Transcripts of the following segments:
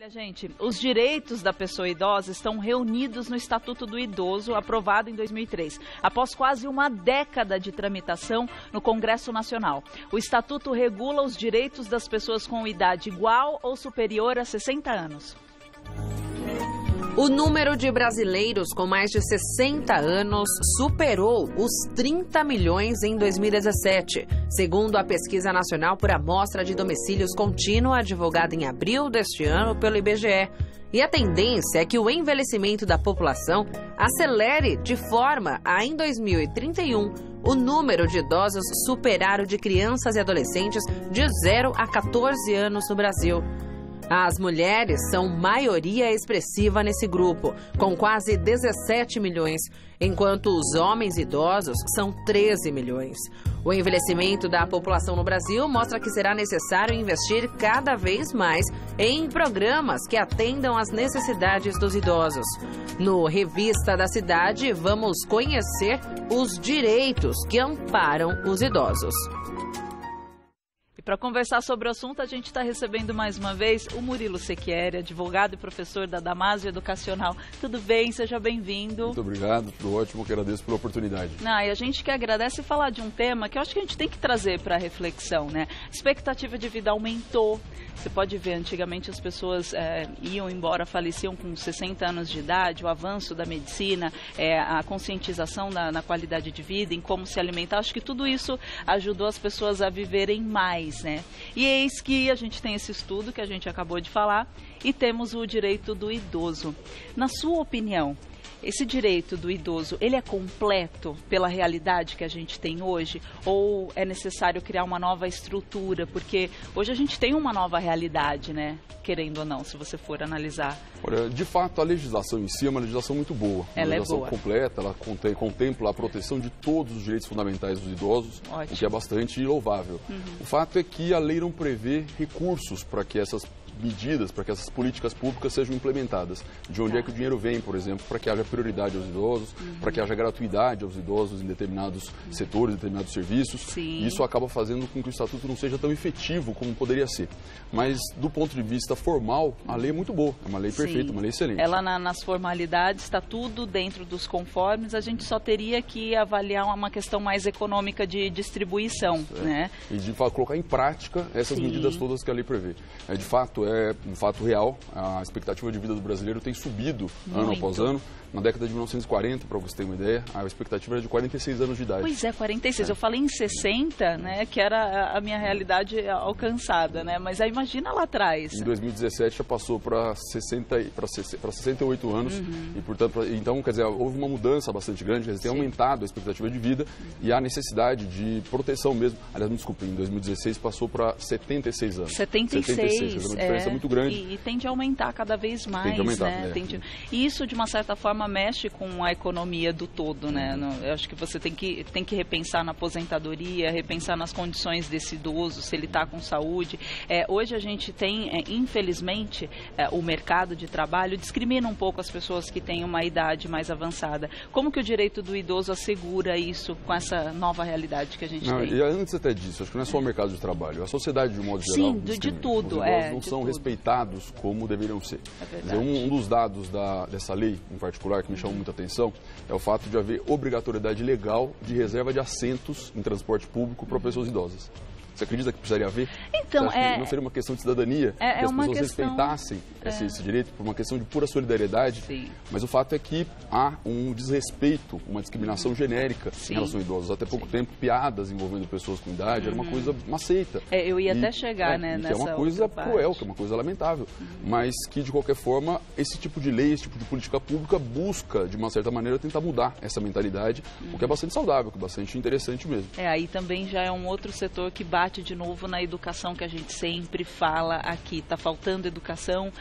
Olha, gente, os direitos da pessoa idosa estão reunidos no Estatuto do Idoso, aprovado em 2003, após quase uma década de tramitação no Congresso Nacional. O Estatuto regula os direitos das pessoas com idade igual ou superior a 60 anos. O número de brasileiros com mais de 60 anos superou os 30 milhões em 2017, segundo a Pesquisa Nacional por Amostra de Domicílios Contínua, divulgada em abril deste ano pelo IBGE. E a tendência é que o envelhecimento da população acelere de forma a, em 2031, o número de idosos superar o de crianças e adolescentes de 0 a 14 anos no Brasil. As mulheres são maioria expressiva nesse grupo, com quase 17 milhões, enquanto os homens idosos são 13 milhões. O envelhecimento da população no Brasil mostra que será necessário investir cada vez mais em programas que atendam às necessidades dos idosos. No Revista da Cidade, vamos conhecer os direitos que amparam os idosos. E para conversar sobre o assunto, a gente está recebendo mais uma vez o Murilo Sechieri, advogado e professor da Damásio Educacional. Tudo bem? Seja bem-vindo. Muito obrigado, tudo ótimo, que agradeço pela oportunidade. E a gente que agradece falar de um tema que eu acho que a gente tem que trazer para a reflexão, né? A expectativa de vida aumentou. Você pode ver, antigamente as pessoas iam embora, faleciam com 60 anos de idade, o avanço da medicina, a conscientização na qualidade de vida, em como se alimentar. Acho que tudo isso ajudou as pessoas a viverem mais, né? E eis que a gente tem esse estudo que a gente acabou de falar e temos o direito do idoso. Na sua opinião, esse direito do idoso, ele é completo pela realidade que a gente tem hoje? Ou é necessário criar uma nova estrutura? Porque hoje a gente tem uma nova realidade, né? Querendo ou não, se você for analisar. Olha, de fato, a legislação em si é uma legislação muito boa. Ela é boa. Uma legislação completa, ela contempla a proteção de todos os direitos fundamentais dos idosos, Ótimo. O que é bastante louvável. O fato é que a lei não prevê recursos para que essas medidas, para que essas políticas públicas sejam implementadas. De onde é que o dinheiro vem, por exemplo, para que haja prioridade aos idosos, para que haja gratuidade aos idosos em determinados setores, em determinados serviços. Sim. E isso acaba fazendo com que o Estatuto não seja tão efetivo como poderia ser. Mas, do ponto de vista formal, a lei é muito boa. É uma lei perfeita, uma lei excelente. Ela, nas formalidades, está tudo dentro dos conformes. A gente só teria que avaliar uma questão mais econômica de distribuição, né? E de colocar em prática essas medidas todas que a lei prevê. De fato, é um fato real. A expectativa de vida do brasileiro tem subido ano após ano. Na década de 1940, para você ter uma ideia, a expectativa era de 46 anos de idade. Pois é, 46. Eu falei em 60, né, que era a minha realidade alcançada, né? Mas aí imagina lá atrás. Em 2017 já passou para 68 anos e, portanto, então, quer dizer, houve uma mudança bastante grande, tem aumentado a expectativa de vida e a necessidade de proteção mesmo. Aliás, me desculpe, em 2016 passou para 76 anos. 76, uma diferença muito grande. E tende a aumentar cada vez mais, tem que aumentar, né? E isso, de uma certa forma, mexe com a economia do todo, né? Eu acho que você tem que repensar na aposentadoria, repensar nas condições desse idoso, se ele está com saúde. Hoje a gente tem, infelizmente, o mercado de trabalho discrimina um pouco as pessoas que têm uma idade mais avançada. Como que o direito do idoso assegura isso com essa nova realidade que a gente tem? E antes até disso, acho que não é só o mercado de trabalho, a sociedade de um modo geral. Sim, de tudo. Os idosos não são respeitados como deveriam ser. É verdade. Um dos dados dessa lei, em particular, que me chamou muita atenção, é o fato de haver obrigatoriedade legal de reserva de assentos em transporte público para pessoas idosas. Você acredita que precisaria haver? Então, não seria uma questão de cidadania, que as pessoas respeitassem esse direito por uma questão de pura solidariedade? Sim. Mas o fato é que há um desrespeito, uma discriminação genérica em relação a idosos. Até pouco tempo, piadas envolvendo pessoas com idade era uma coisa, uma seita. Eu ia até chegar, nessa que é uma coisa cruel, que é uma coisa lamentável. Mas que, de qualquer forma, esse tipo de lei, esse tipo de política pública busca, de uma certa maneira, tentar mudar essa mentalidade, o que é bastante saudável, que é bastante interessante mesmo. Aí também já é um outro setor que bate de novo na educação que a gente sempre fala aqui. Está faltando educação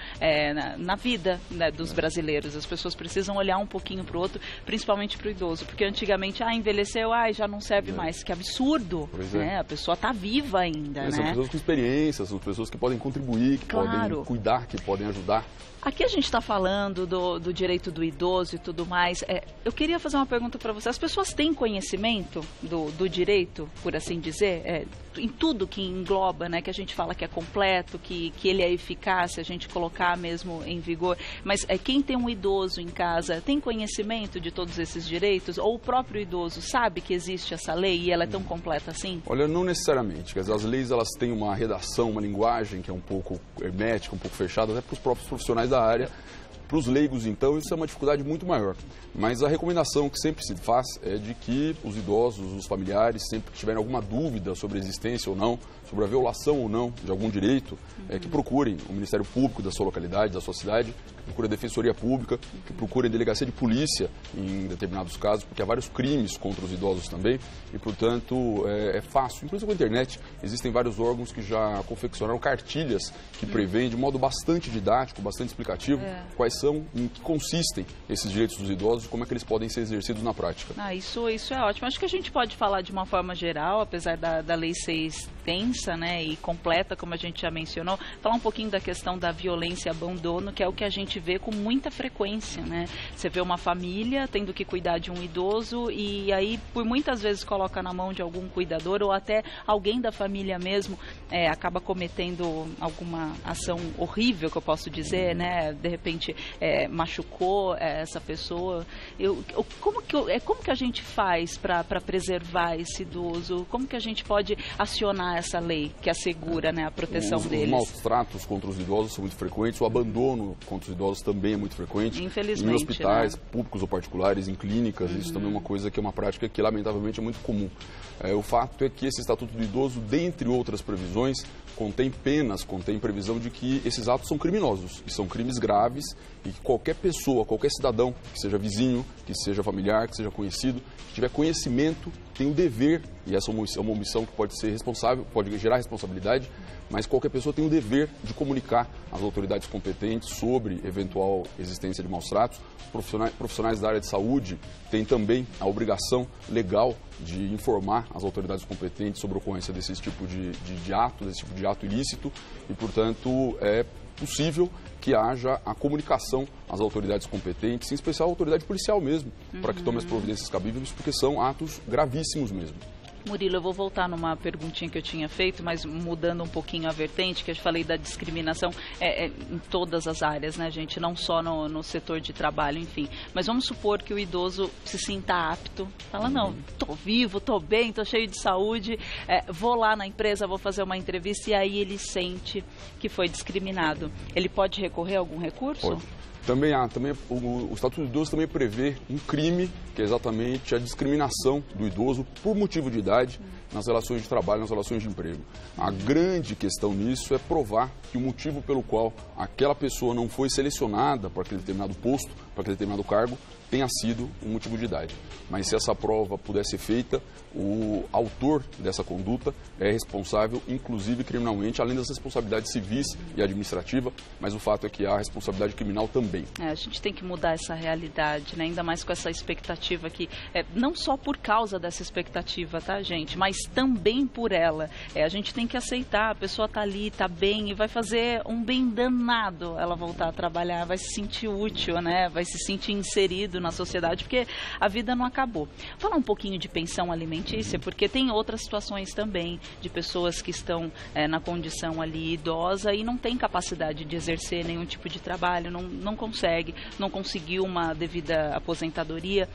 na vida, né, dos brasileiros. As pessoas precisam olhar um pouquinho para o outro, principalmente para o idoso. Porque antigamente, envelheceu, já não serve mais. Que absurdo, né? A pessoa está viva ainda, né? São pessoas com experiências, são pessoas que podem contribuir, que podem cuidar, que podem ajudar. Aqui a gente está falando do direito do idoso e tudo mais. Eu queria fazer uma pergunta para você. As pessoas têm conhecimento do direito, por assim dizer? tudo que engloba, né, que a gente fala que é completo, que ele é eficaz, se a gente colocar mesmo em vigor, mas quem tem um idoso em casa tem conhecimento de todos esses direitos? Ou o próprio idoso sabe que existe essa lei e ela é tão completa assim? Olha, não necessariamente. Quer dizer, as leis elas têm uma redação, uma linguagem que é um pouco hermética, um pouco fechada, até para os próprios profissionais da área. Para os leigos, então, isso é uma dificuldade muito maior. Mas a recomendação que sempre se faz é de que os idosos, os familiares, sempre que tiverem alguma dúvida sobre a existência ou não, sobre a violação ou não de algum direito, que procurem o Ministério Público da sua localidade, da sua cidade, que procurem a Defensoria Pública, que procurem a Delegacia de Polícia em determinados casos, porque há vários crimes contra os idosos também, e, portanto, é fácil. Inclusive com a internet, existem vários órgãos que já confeccionaram cartilhas que prevêem de modo bastante didático, bastante explicativo, quais são, em que consistem esses direitos dos idosos e como é que eles podem ser exercidos na prática. Isso é ótimo. Acho que a gente pode falar de uma forma geral, apesar da lei ser extensa, né, e completa, como a gente já mencionou, falar um pouquinho da questão da violência e abandono, que é o que a gente vê com muita frequência, né? Você vê uma família tendo que cuidar de um idoso e aí, por muitas vezes, coloca na mão de algum cuidador ou até alguém da família mesmo acaba cometendo alguma ação horrível, que eu posso dizer, né? De repente, machucou essa pessoa. Como que a gente faz para preservar esse idoso? Como que a gente pode acionar essa lei que assegura, né, a proteção deles? Os maus tratos contra os idosos são muito frequentes, o abandono contra os idosos também é muito frequente. Infelizmente, em hospitais, né, públicos ou particulares, em clínicas, isso também é uma coisa que é uma prática que lamentavelmente é muito comum. O fato é que esse Estatuto do Idoso, dentre outras previsões, contém previsão de que esses atos são criminosos, e são crimes graves, e que qualquer pessoa, qualquer cidadão, que seja vizinho, que seja familiar, que seja conhecido, que tiver conhecimento, tem o dever, e essa é uma omissão que pode ser responsável, pode gerar responsabilidade, mas qualquer pessoa tem o dever de comunicar às autoridades competentes sobre eventual existência de maus tratos. Profissionais da área de saúde têm também a obrigação legal de informar as autoridades competentes sobre a ocorrência desse tipo de ato ilícito e, portanto, é possível que haja a comunicação às autoridades competentes, em especial a autoridade policial mesmo, para que tome as providências cabíveis, porque são atos gravíssimos mesmo. Murilo, eu vou voltar numa perguntinha que eu tinha feito, mas mudando um pouquinho a vertente, que eu falei da discriminação em todas as áreas, né, gente? Não só no setor de trabalho, enfim. Mas vamos supor que o idoso se sinta apto, fala, não, tô vivo, tô bem, tô cheio de saúde, vou lá na empresa, vou fazer uma entrevista, e aí ele sente que foi discriminado. Ele pode recorrer a algum recurso? Pode. Também o Estatuto do Idoso também prevê um crime, que é exatamente a discriminação do idoso por motivo de idade nas relações de trabalho, nas relações de emprego. A grande questão nisso é provar que o motivo pelo qual aquela pessoa não foi selecionada para aquele determinado posto, para aquele determinado cargo, tenha sido um motivo de idade. Mas se essa prova puder ser feita, o autor dessa conduta é responsável, inclusive criminalmente, além das responsabilidades civis e administrativa, mas o fato é que há responsabilidade criminal também. A gente tem que mudar essa realidade, né? Ainda mais com essa expectativa que, não só por causa dessa expectativa, tá, gente, mas também por ela. A gente tem que aceitar, a pessoa tá ali, tá bem, e vai fazer um bem danado ela voltar a trabalhar, vai se sentir útil, né? Vai se sentir inserido na sociedade, porque a vida não acabou. Falar um pouquinho de pensão alimentícia, porque tem outras situações também de pessoas que estão na condição ali idosa e não tem capacidade de exercer nenhum tipo de trabalho, não conseguiu uma devida aposentadoria.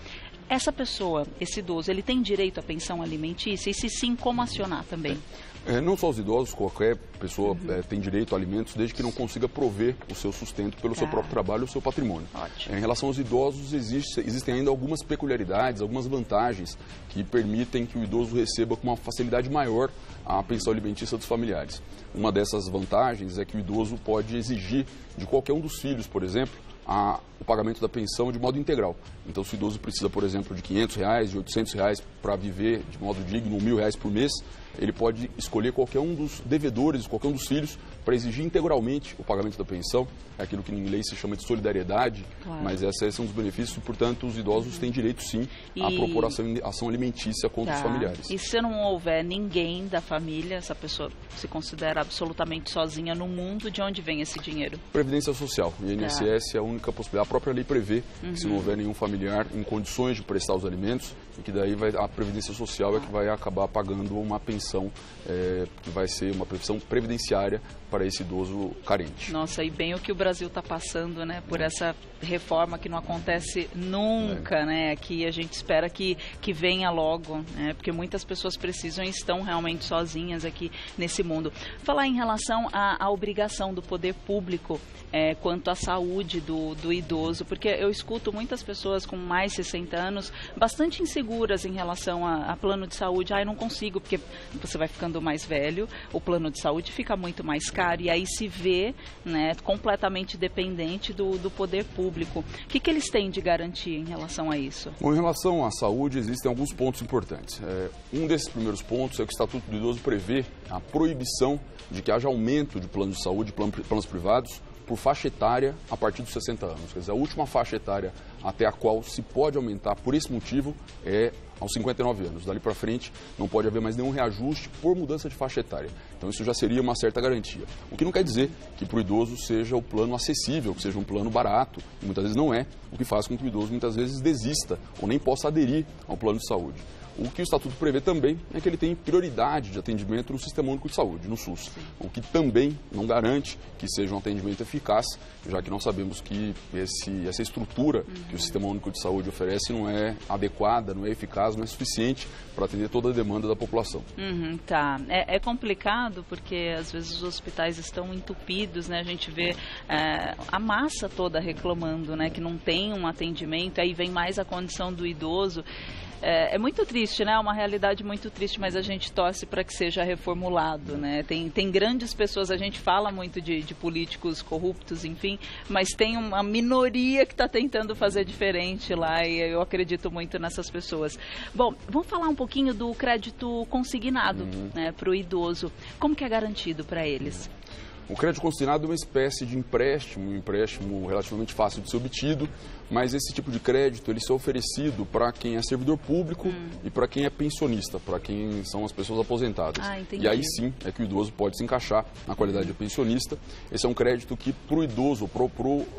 Essa pessoa, esse idoso, ele tem direito à pensão alimentícia? E se sim, como acionar também? Não só os idosos, qualquer pessoa tem direito a alimentos desde que não consiga prover o seu sustento pelo seu próprio trabalho ou seu patrimônio. Em relação aos idosos, existem ainda algumas peculiaridades, algumas vantagens que permitem que o idoso receba com uma facilidade maior a pensão alimentícia dos familiares. Uma dessas vantagens é que o idoso pode exigir de qualquer um dos filhos, por exemplo, o pagamento da pensão de modo integral. Então, se o idoso precisa, por exemplo, de R$500, de R$800 para viver de modo digno, R$1.000 por mês, ele pode escolher qualquer um dos devedores, qualquer um dos filhos, para exigir integralmente o pagamento da pensão. É aquilo que em inglês se chama de solidariedade, mas esses são os benefícios, portanto, os idosos têm direito, sim, a propor ação alimentícia contra os familiares. E se não houver ninguém da família, essa pessoa se considera absolutamente sozinha no mundo, de onde vem esse dinheiro? Previdência Social. O INSS é a única possibilidade. A própria lei prevê que se não houver nenhum familiar em condições de prestar os alimentos, e que daí a Previdência Social é que vai acabar pagando uma pensão pensão, que vai ser uma pensão previdenciária para esse idoso carente. Nossa, e bem o que o Brasil está passando, né, por essa reforma que não acontece nunca, né, que a gente espera que venha logo, né, porque muitas pessoas precisam e estão realmente sozinhas aqui nesse mundo. Falar em relação à obrigação do poder público quanto à saúde do idoso, porque eu escuto muitas pessoas com mais de 60 anos bastante inseguras em relação a plano de saúde. Eu não consigo, porque você vai ficando mais velho, o plano de saúde fica muito mais caro e aí se vê, né, completamente dependente do poder público. O que eles têm de garantia em relação a isso? Bom, em relação à saúde, existem alguns pontos importantes. Um desses primeiros pontos é que o Estatuto do Idoso prevê a proibição de que haja aumento de planos de saúde, planos privados, por faixa etária a partir dos 60 anos. Quer dizer, a última faixa etária até a qual se pode aumentar por esse motivo é aos 59 anos. Dali para frente não pode haver mais nenhum reajuste por mudança de faixa etária. Então isso já seria uma certa garantia. O que não quer dizer que para o idoso seja o plano acessível, que seja um plano barato, e muitas vezes não é, o que faz com que o idoso muitas vezes desista ou nem possa aderir ao plano de saúde. O que o Estatuto prevê também é que ele tem prioridade de atendimento no Sistema Único de Saúde, no SUS, o que também não garante que seja um atendimento eficaz, já que nós sabemos que essa estrutura que o Sistema Único de Saúde oferece não é adequada, não é eficaz, não é suficiente para atender toda a demanda da população. Tá. É complicado porque às vezes os hospitais estão entupidos, né? A gente vê a massa toda reclamando, né? Que não tem um atendimento, aí vem mais a condição do idoso. É muito triste, né? É uma realidade muito triste, mas a gente torce para que seja reformulado, né? Tem grandes pessoas, a gente fala muito de políticos corruptos, enfim, mas tem uma minoria que está tentando fazer diferente lá e eu acredito muito nessas pessoas. Bom, vamos falar um pouquinho do crédito consignado, né, para o idoso. Como que é garantido para eles? O crédito consignado é uma espécie de empréstimo, um empréstimo relativamente fácil de ser obtido, mas esse tipo de crédito ele é oferecido para quem é servidor público e para quem é pensionista, para quem são as pessoas aposentadas. E aí sim é que o idoso pode se encaixar na qualidade de pensionista. Esse é um crédito que para o idoso,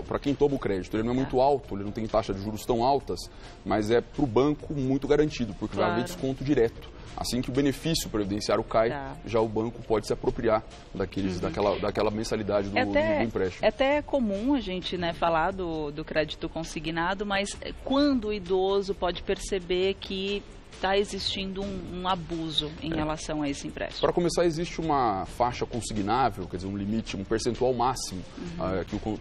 para quem toma o crédito, ele não é muito alto, ele não tem taxa de juros tão altas, mas é para o banco muito garantido, porque vai haver desconto direto. Assim que o benefício previdenciário cai, já o banco pode se apropriar daquela mensalidade do empréstimo. É até comum a gente, né, falar do crédito consignado, mas quando o idoso pode perceber que está existindo um abuso em relação a esse empréstimo? Para começar, existe uma faixa consignável, quer dizer, um limite, um percentual máximo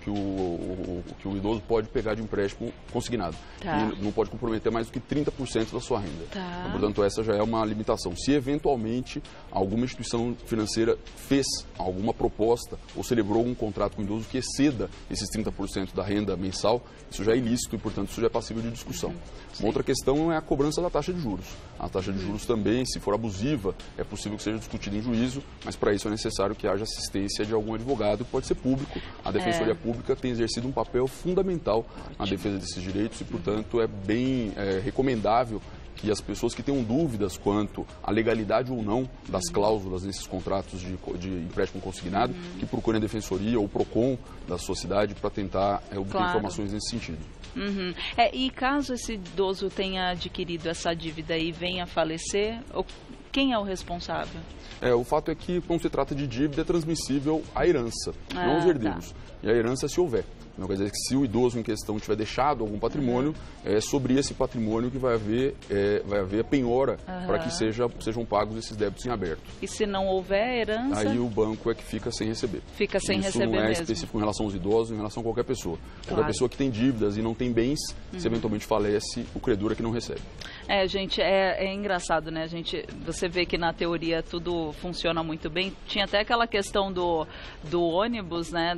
que o idoso pode pegar de empréstimo consignado. E não pode comprometer mais do que 30% da sua renda. Então, portanto, essa já é uma limitação. Se eventualmente alguma instituição financeira fez alguma proposta ou celebrou um contrato com o idoso que exceda esses 30% da renda mensal, isso já é ilícito e, portanto, isso já é passível de discussão. Uma outra questão é a cobrança da taxa de juros. A taxa de juros também, se for abusiva, é possível que seja discutida em juízo, mas para isso é necessário que haja assistência de algum advogado, que pode ser público. A Defensoria Pública tem exercido um papel fundamental na defesa desses direitos e, portanto, é bem recomendável que as pessoas que tenham dúvidas quanto à legalidade ou não das cláusulas nesses contratos de empréstimo consignado, que procurem a Defensoria ou o PROCON da sociedade para tentar obter informações nesse sentido. E caso esse idoso tenha adquirido essa dívida e venha a falecer, quem é o responsável? O fato é que, quando se trata de dívida, é transmissível à herança, não aos herdeiros. E a herança se houver. Não quer dizer que se o idoso em questão tiver deixado algum patrimônio, é sobre esse patrimônio que vai haver a penhora para que sejam pagos esses débitos em aberto. E se não houver herança? Aí o banco é que fica sem receber. Fica sem receber mesmo. Isso não é específico em relação aos idosos, em relação a qualquer pessoa. Qualquer pessoa que tem dívidas e não tem bens, se eventualmente falece, o credor é que não recebe. Gente, é engraçado, né? Você vê que na teoria tudo funciona muito bem. Tinha até aquela questão do ônibus, né?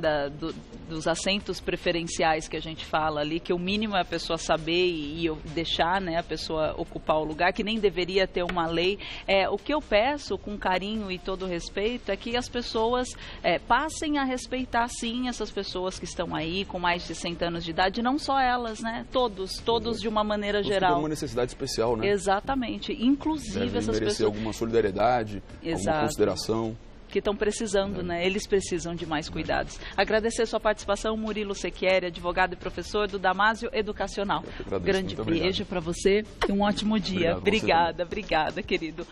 Dos assentos preferenciais que a gente fala ali, que o mínimo é a pessoa saber e deixar, né, a pessoa ocupar o lugar, que nem deveria ter uma lei. O que eu peço, com carinho e todo respeito, é que as pessoas passem a respeitar, sim, essas pessoas que estão aí com mais de 60 anos de idade, não só elas, né? Todos de uma maneira geral. Tem uma necessidade especial, né? Exatamente. Inclusive devem essas merecer pessoas... alguma solidariedade, alguma consideração. Que estão precisando, né? Eles precisam de mais cuidados. Agradecer sua participação, Murilo Sechieri, advogado e professor do Damásio Educacional. Grande beijo para você e um ótimo dia. Obrigada, querido.